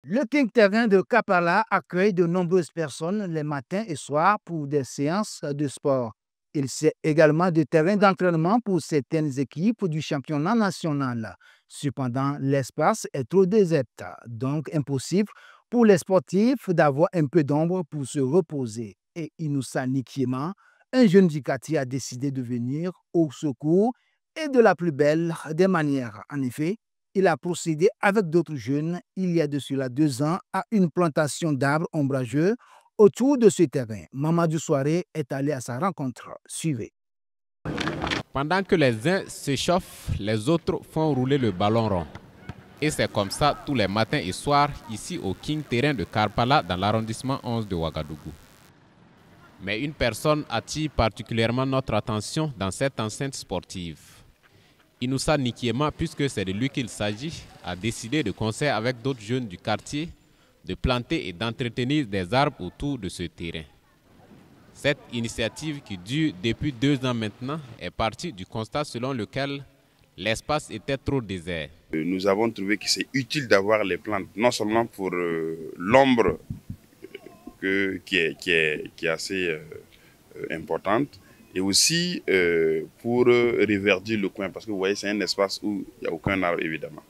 Le King Terrain de Kapala accueille de nombreuses personnes les matins et soirs pour des séances de sport. Il sert également de terrain d'entraînement pour certaines équipes du championnat national. Cependant, l'espace est trop désert, donc impossible pour les sportifs d'avoir un peu d'ombre pour se reposer. Et Inoussa Nikiema, un jeune du quartier, a décidé de venir au secours et de la plus belle des manières. En effet, il a procédé avec d'autres jeunes, il y a de cela 2 ans, à une plantation d'arbres ombrageux autour de ce terrain. Mamadou Soiré est allé à sa rencontre. Suivez. Pendant que les uns s'échauffent, les autres font rouler le ballon rond. Et c'est comme ça tous les matins et soirs, ici au King Terrain de Karpala, dans l'arrondissement 11 de Ouagadougou. Mais une personne attire particulièrement notre attention dans cette enceinte sportive. Inoussa Nikiema, puisque c'est de lui qu'il s'agit, a décidé de concert avec d'autres jeunes du quartier de planter et d'entretenir des arbres autour de ce terrain. Cette initiative, qui dure depuis 2 ans maintenant, est partie du constat selon lequel l'espace était trop désert. Nous avons trouvé que c'est utile d'avoir les plantes, non seulement pour l'ombre qui est assez importante, et aussi pour reverdir le coin, parce que vous voyez, c'est un espace où il n'y a aucun arbre, évidemment.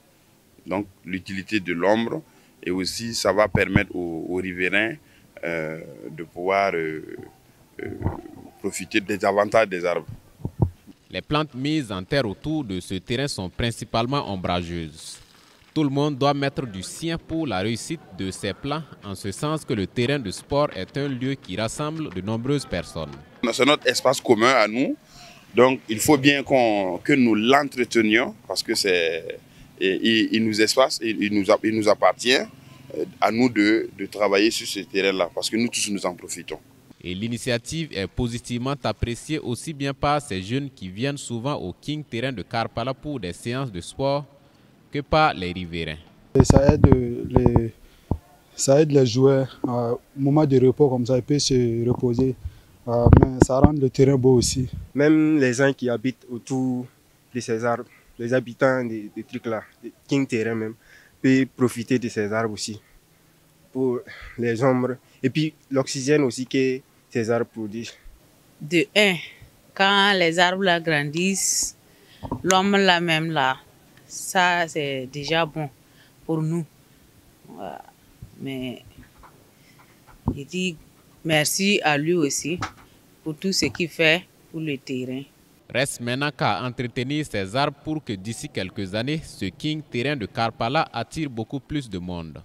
Donc l'utilité de l'ombre, et aussi ça va permettre aux riverains de pouvoir profiter des avantages des arbres. Les plantes mises en terre autour de ce terrain sont principalement ombrageuses. Tout le monde doit mettre du sien pour la réussite de ces plans, en ce sens que le terrain de sport est un lieu qui rassemble de nombreuses personnes. C'est notre espace commun à nous, donc il faut bien que nous l'entretenions, parce que il nous appartient à nous de travailler sur ce terrain-là, parce que nous tous nous en profitons. Et l'initiative est positivement appréciée aussi bien par ces jeunes qui viennent souvent au King Terrain de Karpala pour des séances de sport que par les riverains. Et ça aide les joueurs à un moment de repos, comme ça ils peuvent se reposer, mais ça rend le terrain beau aussi. Même les gens qui habitent autour de ces arbres, les habitants des trucs là, des King Terrain même, peuvent profiter de ces arbres aussi pour les ombres et puis l'oxygène aussi que ces arbres produisent. De un, quand les arbres là grandissent, l'homme là même là, ça c'est déjà bon pour nous. Voilà. Mais je dis merci à lui aussi pour tout ce qu'il fait pour le terrain. Reste maintenant qu'à entretenir ces arbres pour que d'ici quelques années, ce King Terrain de Karpala attire beaucoup plus de monde.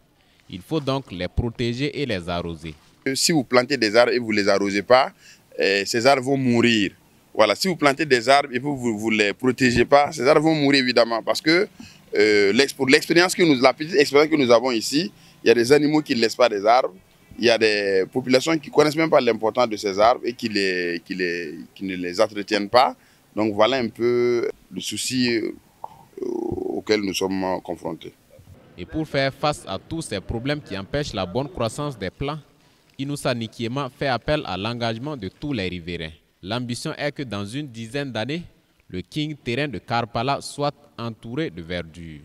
Il faut donc les protéger et les arroser. Si vous plantez des arbres et vous ne les arrosez pas, ces arbres vont mourir. Voilà, si vous plantez des arbres et vous ne les protégez pas, ces arbres vont mourir évidemment. Parce que pour la petite expérience que nous avons ici, il y a des animaux qui ne laissent pas des arbres. Il y a des populations qui ne connaissent même pas l'importance de ces arbres et qui ne les entretiennent pas. Donc voilà un peu le souci auquel nous sommes confrontés. Et pour faire face à tous ces problèmes qui empêchent la bonne croissance des plants, Inoussa Nikiema fait appel à l'engagement de tous les riverains. L'ambition est que dans une dizaine d'années, le King Terrain de Karpala soit entouré de verdure.